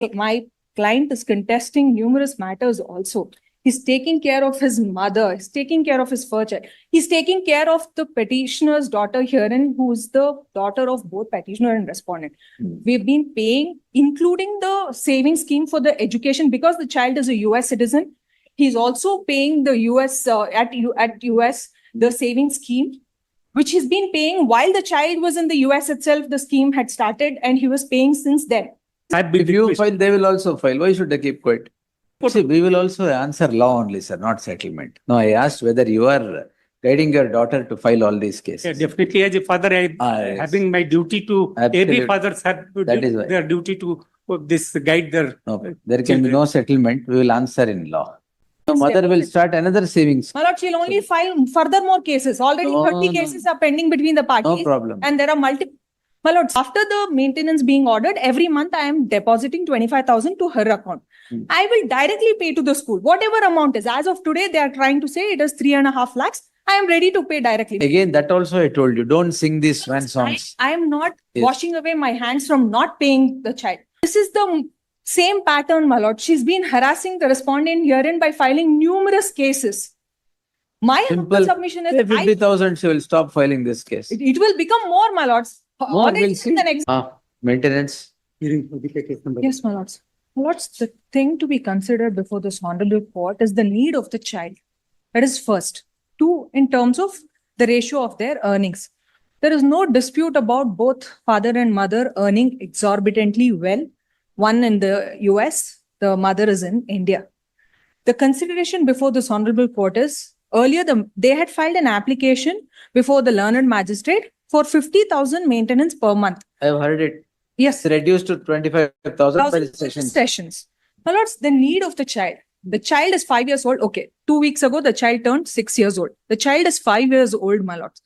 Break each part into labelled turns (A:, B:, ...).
A: My client is contesting numerous matters also. He's taking care of his mother. He's taking care of his first child. He's taking care of the petitioner's daughter herein, who's the daughter of both petitioner and respondent. We've been paying, including the saving scheme for the education, because the child is a US citizen. He's also paying the US at US the saving scheme, which he's been paying while the child was in the US itself. The scheme had started, and he was paying since then.
B: If you file, they will also file. Why should they keep quiet? See, we will also answer law only, sir, not settlement. No, I asked whether you are guiding your daughter to file all these cases.
C: Yeah, definitely, as a father, I
B: Yes.
C: having my duty to
B: Absolutely.
C: every father's have
B: That is why.
C: their duty to this guide their.
B: No, there can be no settlement. We will answer in law. The mother will start another savings.
A: My lord, she'll only file further more cases. Already
B: No,
A: 30
B: no.
A: cases are pending between the parties.
B: No problem.
A: And there are multiple. My lord, after the maintenance being ordered, every month I am depositing 25,000 to her account. I will directly pay to the school. Whatever amount is. As of today, they are trying to say it is 3.5 lakhs. I am ready to pay directly.
B: Again, that also I told you. Don't sing these swan songs.
A: I am not
B: Yes.
A: washing away my hands from not paying the child. This is the same pattern, my lord. She's been harassing the respondent herein by filing numerous cases. My humble
B: Simple.
A: submission is
B: Say 50,000, she will stop filing this case.
A: it will become more, my lords.
B: More,
A: Already
B: we'll see.
A: in the next.
B: Maintenance.
A: Yes, my lords. My lords, the thing to be considered before this honorable court is the need of the child. That is first. Two, in terms of the ratio of their earnings. There is no dispute about both father and mother earning exorbitantly well. One in the US, the mother is in India. The consideration before this honorable court is, earlier they had filed an application before the learned magistrate for 50,000 maintenance per month.
B: I have heard it.
A: Yes.
B: It's reduced to 25,000 per session.
A: Sessions. My lords, the need of the child. The child is 5 years old. Okay. 2 weeks ago, the child turned 6 years old. The child is 5 years old, my lords.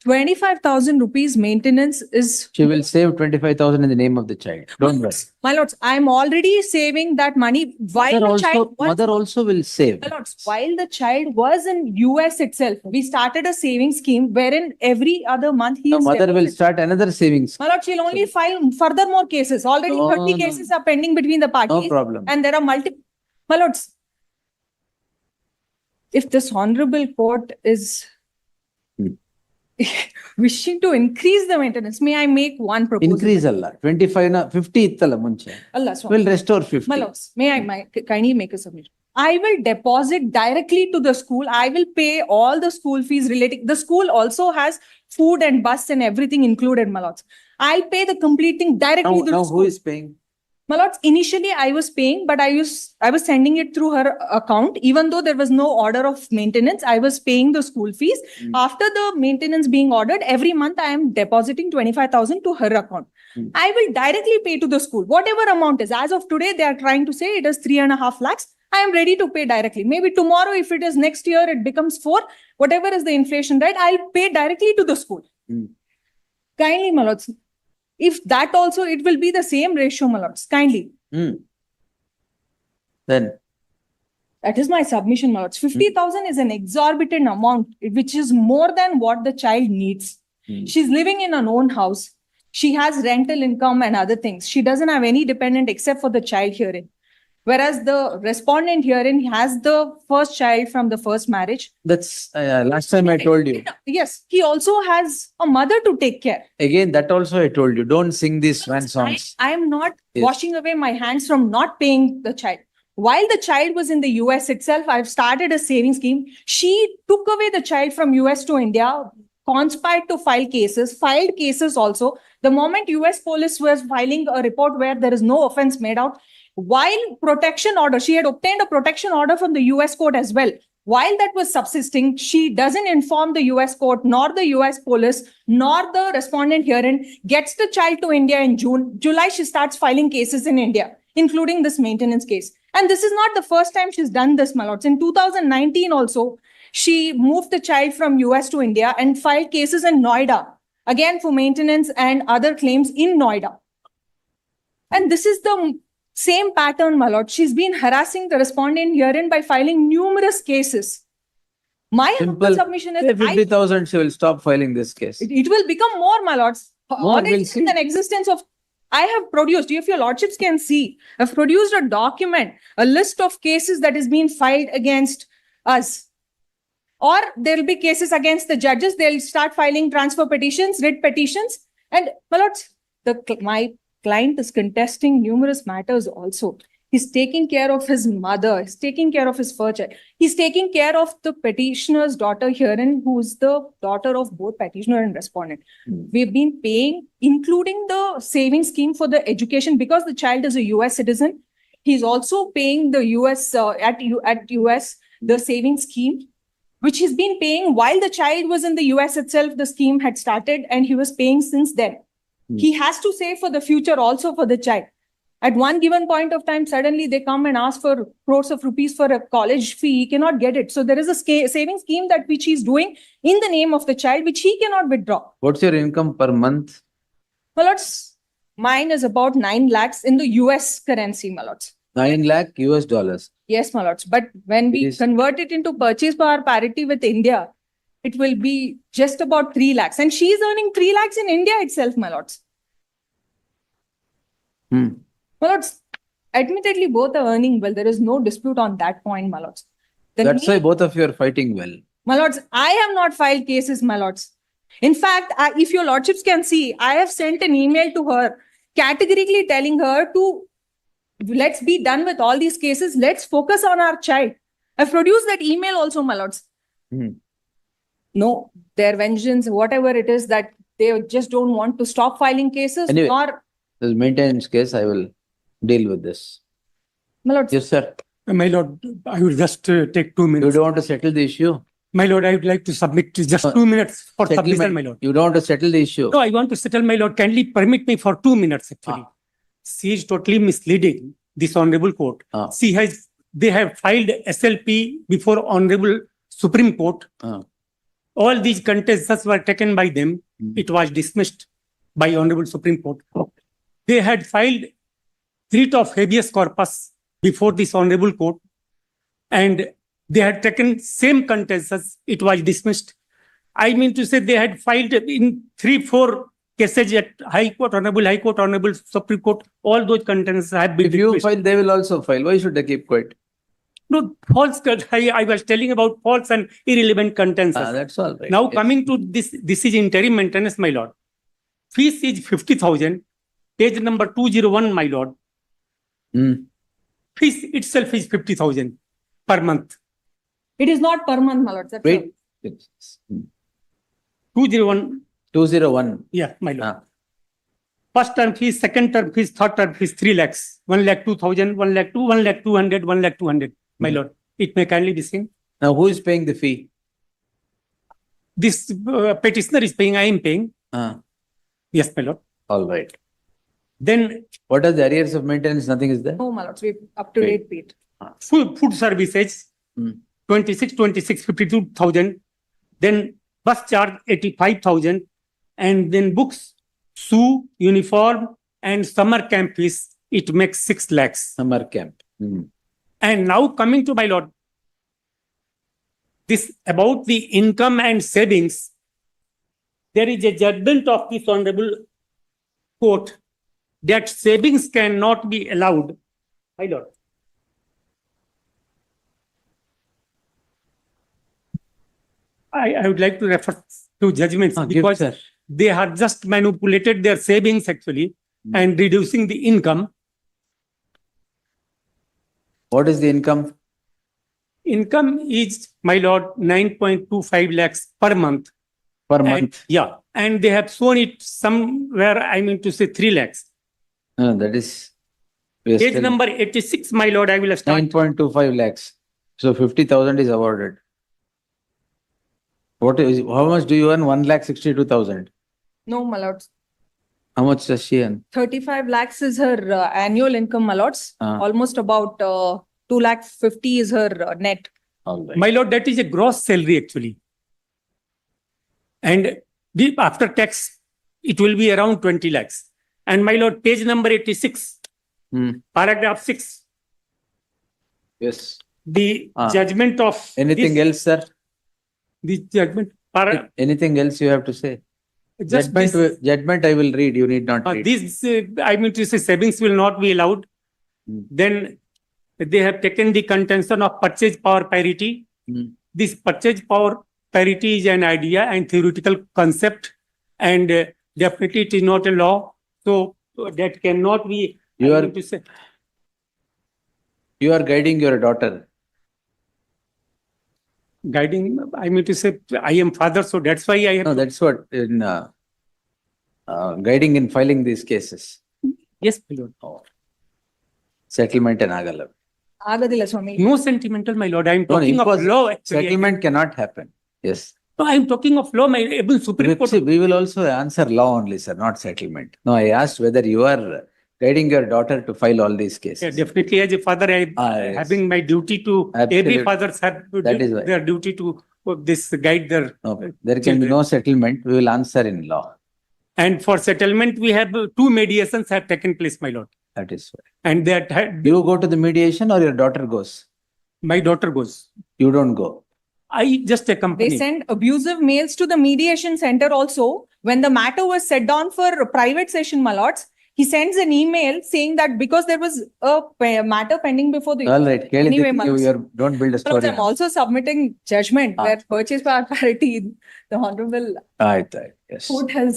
A: 25,000 rupees maintenance is.
B: She will save 25,000 in the name of the child. Don't worry.
A: My lords, I'm already saving that money while the child was.
B: Mother also will save.
A: My lords, while the child was in US itself, we started a saving scheme wherein every other month he
B: The
A: is
B: mother will
A: depositing.
B: start another savings.
A: My lord, she'll only file further more cases. Already
B: No,
A: 30
B: no.
A: cases are pending between the parties.
B: No problem.
A: And there are multiple. My lords, if this honorable court is wishing to increase the maintenance, may I make one proposal?
B: Increase Allah. 25 na 50 ittala munche.
A: Allah, Swami.
B: Will restore 50.
A: My lords, may I kindly make a submission? I will deposit directly to the school. I will pay all the school fees relating. The school also has food and bus and everything included, my lords. I'll pay the complete thing directly to the
B: Now
A: school.
B: who is paying?
A: My lords, initially I was paying, but I was sending it through her account. Even though there was no order of maintenance, I was paying the school fees. After the maintenance being ordered, every month I am depositing 25,000 to her account. I will directly pay to the school. Whatever amount is. As of today, they are trying to say it is 3.5 lakhs. I am ready to pay directly. Maybe tomorrow, if it is next year, it becomes 4. Whatever is the inflation rate, I'll pay directly to the school. Kindly, my lords. If that also, it will be the same ratio, my lords. Kindly.
B: Then
A: That is my submission, my lords. 50,000 is an exorbitant amount, which is more than what the child needs. She's living in her own house. She has rental income and other things. She doesn't have any dependent except for the child herein. Whereas the respondent herein has the first child from the first marriage.
B: that's last time I told you.
A: Yes, he also has a mother to take care.
B: Again, that also I told you. Don't sing these swan songs.
A: I am not
B: Yes.
A: washing away my hands from not paying the child. While the child was in the US itself, I've started a saving scheme. She took away the child from US to India, conspired to file cases, filed cases also. The moment US police was filing a report where there is no offense made out, while protection order, she had obtained a protection order from the US court as well. While that was subsisting, she doesn't inform the US court, nor the US police, nor the respondent herein, gets the child to India in June. July, she starts filing cases in India, including this maintenance case. And this is not the first time she's done this, my lords. In 2019 also, she moved the child from US to India and filed cases in Noida, again for maintenance and other claims in Noida. And this is the same pattern, my lord. She's been harassing the respondent herein by filing numerous cases. My humble
B: Simple.
A: submission is
B: Say 50,000, she will stop filing this case.
A: it will become more, my lords.
B: More,
A: Already
B: we'll see.
A: in the existence of I have produced, if your lordships can see, I've produced a document, a list of cases that is being filed against us. Or there will be cases against the judges. They'll start filing transfer petitions, writ petitions. And my lords, my client is contesting numerous matters also. He's taking care of his mother. He's taking care of his first child. He's taking care of the petitioner's daughter herein, who's the daughter of both petitioner and respondent. We've been paying, including the saving scheme for the education, because the child is a US citizen. He's also paying the US at US the saving scheme, which he's been paying while the child was in the US itself. The scheme had started and he was paying since then. He has to save for the future also for the child. At one given point of time, suddenly they come and ask for crores of rupees for a college fee. He cannot get it. So there is a saving scheme that which he's doing in the name of the child, which he cannot withdraw.
B: What's your income per month?
A: My lords, mine is about 9 lakhs in the US currency, my lords.
B: 9 lakh US dollars.
A: Yes, my lords. But when we
B: Yes.
A: convert it into purchase power parity with India, it will be just about 3 lakhs. And she's earning 3 lakhs in India itself, my lords.
B: Hmm.
A: My lords, admittedly, both are earning well. There is no dispute on that point, my lords. The
B: That's why
A: need-
B: both of you are fighting well.
A: My lords, I have not filed cases, my lords. In fact, if your lordships can see, I have sent an email to her categorically telling her to let's be done with all these cases. Let's focus on our child. I've produced that email also, my lords.
B: Hmm.
A: No, their vengeance, whatever it is, that they just don't want to stop filing cases.
B: Anyway.
A: Or,
B: This maintenance case, I will deal with this.
A: my lords,
B: Yes, sir.
C: My lord, I will just take 2
B: You
C: minutes.
B: don't want to settle the issue?
C: My lord, I would like to submit just 2 minutes for submission, my lord.
B: You don't want to settle the issue?
C: No, I want to settle, my lord. Kindly permit me for 2 minutes, actually. She is totally misleading this honorable court.
B: Ah.
C: They have filed SLP before honorable Supreme Court.
B: Ah.
C: All these contests were taken by them.
B: Hmm.
C: It was dismissed by honorable Supreme Court. They had filed writ of habeas corpus before this honorable court, and they had taken same contests. It was dismissed. I mean to say, they had filed in 3-4 cases at High Court, Honorable Supreme Court. All those contests have been
B: If you
C: dismissed.
B: file, they will also file. Why should they keep quiet?
C: No, false. I was telling about false and irrelevant contents.
B: That's all right.
C: Now
B: Yes.
C: coming to this is interim maintenance, my lord. Fees is 50,000. Page number 201, my lord.
B: Hmm.
C: Fees itself is 50,000 per month.
A: it is not per month, my lords. That's all.
B: Wait. Yes. Hmm.
C: 201,
B: 201.
C: yeah, my lord.
B: Ah.
C: First term fees, second term fees, third term fees, 3 lakhs. 1,02,000, 1,02,000, 1,02,200, 1,02,200, my lord. It may kindly be seen.
B: Now, who is paying the fee?
C: This petitioner is paying, I am paying.
B: Ah.
C: Yes, my lord.
B: All right.
C: Then
B: What are the arrears of maintenance? Nothing is there?
A: No, my lords, we've up to date paid.
C: food services,
B: Hmm.
C: 26, 52,000. Then bus charge, 85,000. And then books, shoe, uniform, and summer camp fees. It makes 6 lakhs.
B: Summer camp. Hmm.
C: And now coming to my lord, this about the income and savings, there is a judgment of this honorable court that savings cannot be allowed. My lord. I would like to refer to judgments
B: Give,
C: because
B: sir.
C: they have just manipulated their savings actually and reducing the income.
B: What is the income?
C: Income is, my lord, 9.25 lakhs per month.
B: Per
C: And,
B: month?
C: yeah, and they have shown it somewhere, I mean to say 3 lakhs.
B: No, that is. we are
C: Page
B: still
C: number 86, my lord, I will start.
B: 9.25 lakhs. So 50,000 is awarded. What is, how much do you earn? 1,62,000.
A: No, my lords.
B: How much does she earn?
A: 35 lakhs is her annual income, my lords.
B: Ah.
A: Almost about 2 lakh 50 is her net.
B: All right.
C: My lord, that is a gross salary actually. And after tax, it will be around 20 lakhs. And my lord, page number 86,
B: Hmm.
C: paragraph 6,
B: Yes.
C: the
B: Ah.
C: judgment of
B: Anything
C: this,
B: else, sir?
C: the judgment,
B: Anything else you have to say?
C: Just
B: Judgment I will read, you need not read.
C: these, I mean to say, savings will not be allowed.
B: Hmm.
C: Then they have taken the contention of purchase power parity.
B: Hmm.
C: This purchase power parity is an idea and theoretical concept, and definitely it is not a law. So that cannot be.
B: You
C: I
B: are-
C: mean to say,
B: You are guiding your daughter.
C: guiding. I mean to say, I am father, so that's why I have.
B: No, that's what in guiding in filing these cases.
C: Yes, my lord.
B: Settlement and agala.
A: ಆಗದಿಲ್ಲ ಸ್ವಾಮಿ.
C: No sentimental, my lord. I am
B: No,
C: talking of
B: impossible.
C: law. Actually,
B: Settlement cannot happen. Yes.
C: No, I am talking of law. My able Supreme Court.
B: See, we will also answer law only, sir, not settlement. No, I asked whether you are guiding your daughter to file all these cases.
C: Yeah, definitely, as a father, I
B: Yes.
C: having my duty to every
B: Absolutely.
C: fathers have
B: That is why.
C: their duty to this guide their.
B: No, there can be no settlement. We will answer in law.
C: And for settlement, we have two mediations have taken place, my lord.
B: That is why.
C: And that
B: You go to the mediation or your daughter goes?
C: my daughter goes.
B: You don't go.
C: I just
A: They
C: accompany.
A: send abusive mails to the mediation center also. When the matter was set down for a private session, my lords, he sends an email saying that because there was a matter pending before the.
B: All right.
A: Anyway,
B: you
A: Manoj.
B: don't build a
A: But
B: story.
A: I'm also submitting judgment
B: Ah.
A: where purchase power parity, the honorable
B: Right. Yes.
A: court has